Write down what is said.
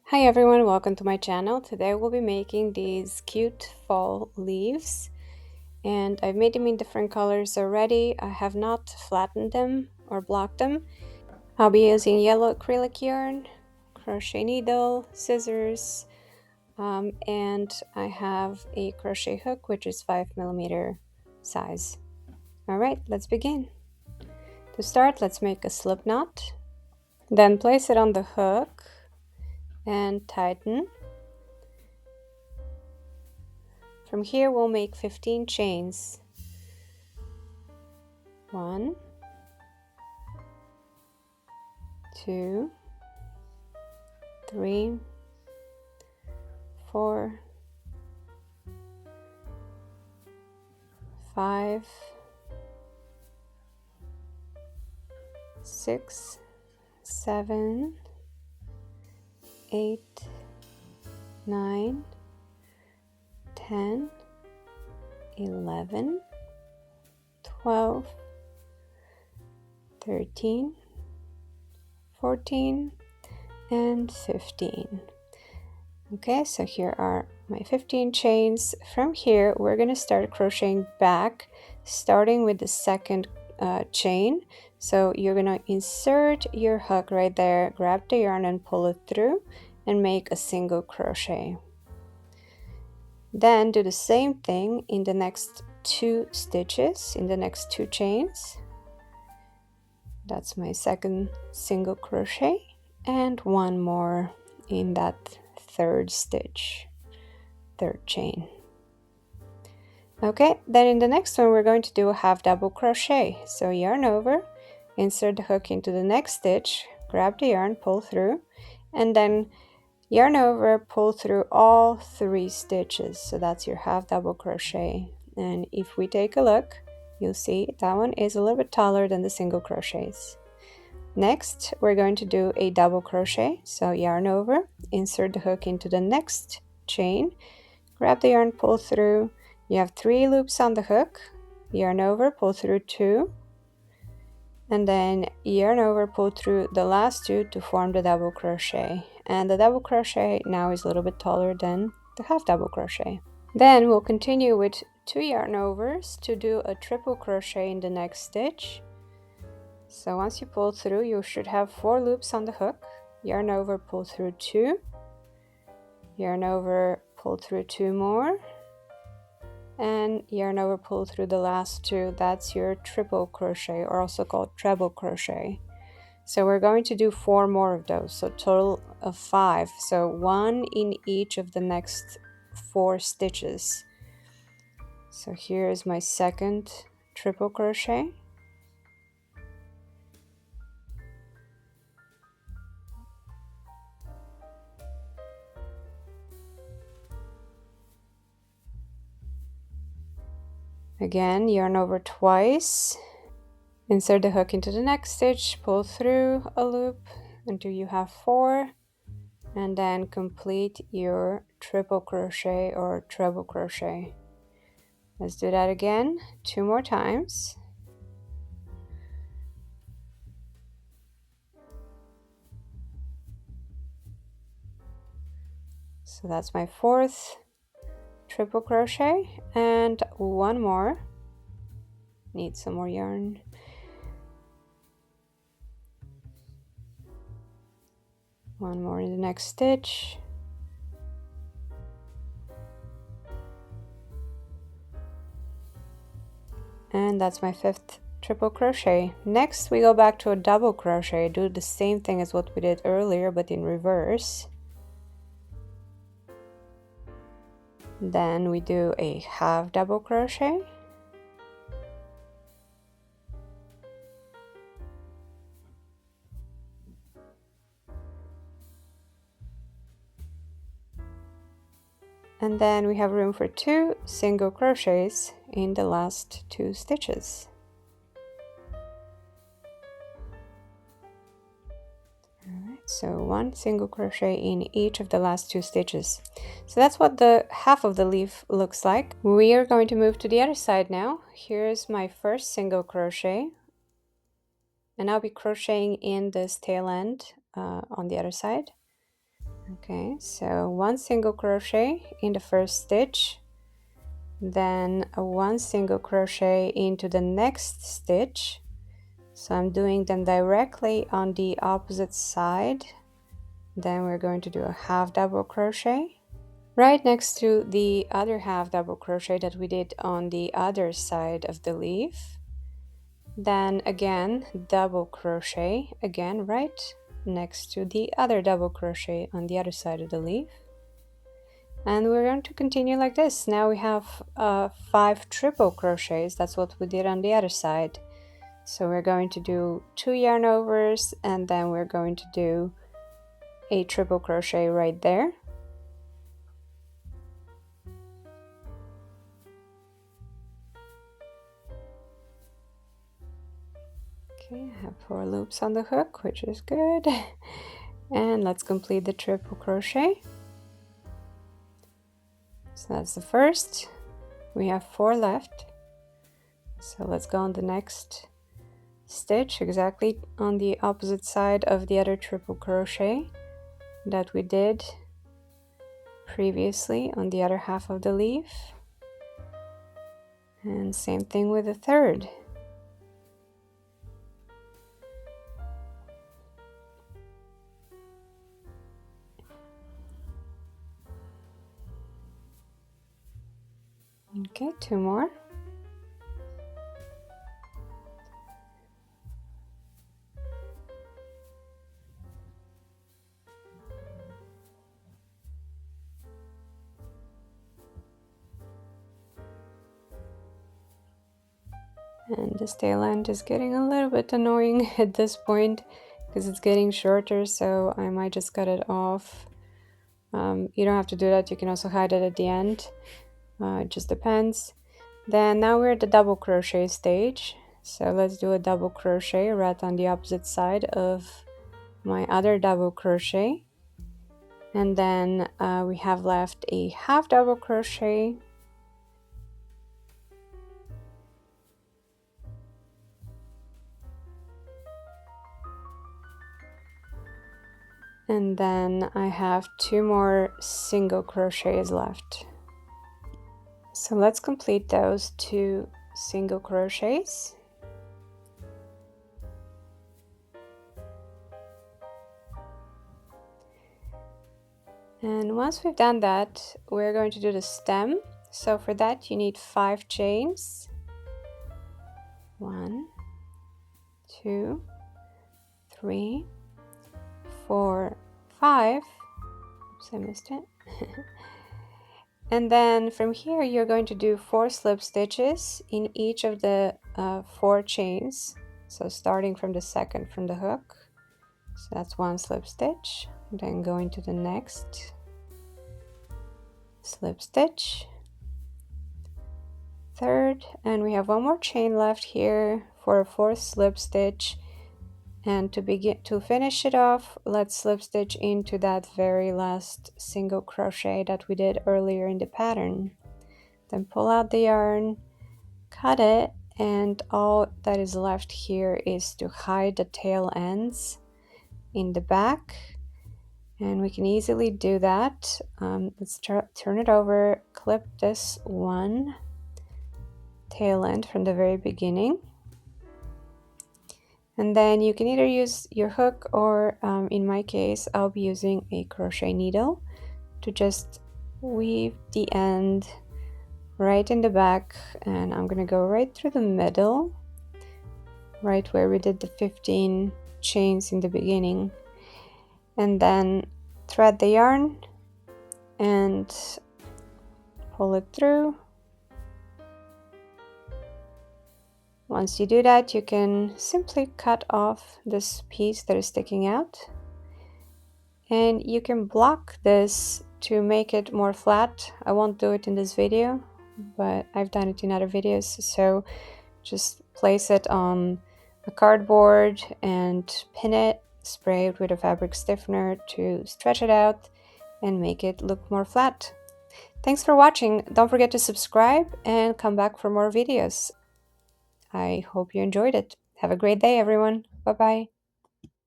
Hi everyone, welcome to my channel. Today we'll be making these cute fall leaves, and I've made them in different colors already. I have not flattened them or blocked them. I'll be using yellow acrylic yarn, crochet needle, scissors, and I have a crochet hook which is 5mm size. Alright, let's begin. To start, let's make a slip knot, then place it on the hook and tighten. From here we'll make 15 chains. 1, 2, 3, 4, 5, 6, 7, 8, 9, 10, 11, 12, 13, 14, and 15. Okay, so here are my 15 chains. From here, we're going to start crocheting back, starting with the second chain. So you're going to insert your hook right there, grab the yarn and pull it through, and make a single crochet. Then do the same thing in the next 2 stitches, in the next 2 chains. That's my second single crochet, and one more in that third stitch, third chain. Okay, then in the next one we're going to do a half double crochet. So yarn over, insert the hook into the next stitch, grab the yarn, pull through, and then yarn over, pull through all 3 stitches. So that's your half double crochet. And if we take a look, you'll see that one is a little bit taller than the single crochets. Next, we're going to do a double crochet. So yarn over, insert the hook into the next chain, grab the yarn, pull through. You have 3 loops on the hook, yarn over, pull through 2, and then yarn over, pull through the last 2 to form the double crochet. And the double crochet now is a little bit taller than the half double crochet. Then we'll continue with 2 yarn overs to do a triple crochet in the next stitch. So once you pull through, you should have 4 loops on the hook, yarn over, pull through 2, yarn over, pull through 2 more, and yarn over, pull through the last 2. That's your triple crochet, or also called treble crochet. So we're going to do 4 more of those, so total of 5. So 1 in each of the next 4 stitches. So here is my second triple crochet. Again, yarn over twice, insert the hook into the next stitch, pull through a loop until you have 4, and then complete your triple crochet or treble crochet. Let's do that again 2 more times. So that's my 4th triple crochet, and 1 more. Need some more yarn. One more in the next stitch. And that's my 5th triple crochet. Next we go back to a double crochet, do the same thing as what we did earlier but in reverse. Then we do a half double crochet, and then we have room for 2 single crochets in the last 2 stitches. So 1 single crochet in each of the last 2 stitches. So that's what the half of the leaf looks like. We are going to move to the other side now. Here's my first single crochet, and I'll be crocheting in this tail end on the other side. Okay, so 1 single crochet in the first stitch, then a 1 single crochet into the next stitch. So I'm doing them directly on the opposite side. Then we're going to do a half double crochet right next to the other half double crochet that we did on the other side of the leaf. Then again double crochet again right next to the other double crochet on the other side of the leaf. And we're going to continue like this. Now we have 5 triple crochets. That's what we did on the other side. So we're going to do 2 yarn overs, and then we're going to do a triple crochet right there. Okay, I have 4 loops on the hook, which is good. And let's complete the triple crochet. So that's the first. We have 4 left. So let's go on the next stitch exactly on the opposite side of the other triple crochet that we did previously on the other half of the leaf. And same thing with the third. Okay, 2 more. And this tail end is getting a little bit annoying at this point because it's getting shorter, so I might just cut it off. You don't have to do that, you can also hide it at the end. It just depends. Then now we're at the double crochet stage, so let's do a double crochet right on the opposite side of my other double crochet. And then we have left a half double crochet. And then I have 2 more single crochets left. So let's complete those 2 single crochets. And once we've done that, we're going to do the stem. So for that you need 5 chains. 1, 2, 3, 4, 5. Oops, I missed it. And then from here you're going to do 4 slip stitches in each of the 4 chains. So starting from the second from the hook. So that's 1 slip stitch. Then going to the next slip stitch, third, and we have 1 more chain left here for a 4th slip stitch. And to finish it off, let's slip stitch into that very last single crochet that we did earlier in the pattern. Then pull out the yarn, cut it, and all that is left here is to hide the tail ends in the back. And we can easily do that. Let's turn it over, clip this one tail end from the very beginning. And then you can either use your hook or in my case, I'll be using a crochet needle to just weave the end right in the back. And I'm gonna go right through the middle, right where we did the 15 chains in the beginning. And then thread the yarn and pull it through. Once you do that, you can simply cut off this piece that is sticking out, and you can block this to make it more flat. I won't do it in this video, but I've done it in other videos. So just place it on a cardboard and pin it, spray it with a fabric stiffener to stretch it out and make it look more flat. Thanks for watching. Don't forget to subscribe and come back for more videos. I hope you enjoyed it. Have a great day, everyone. Bye-bye.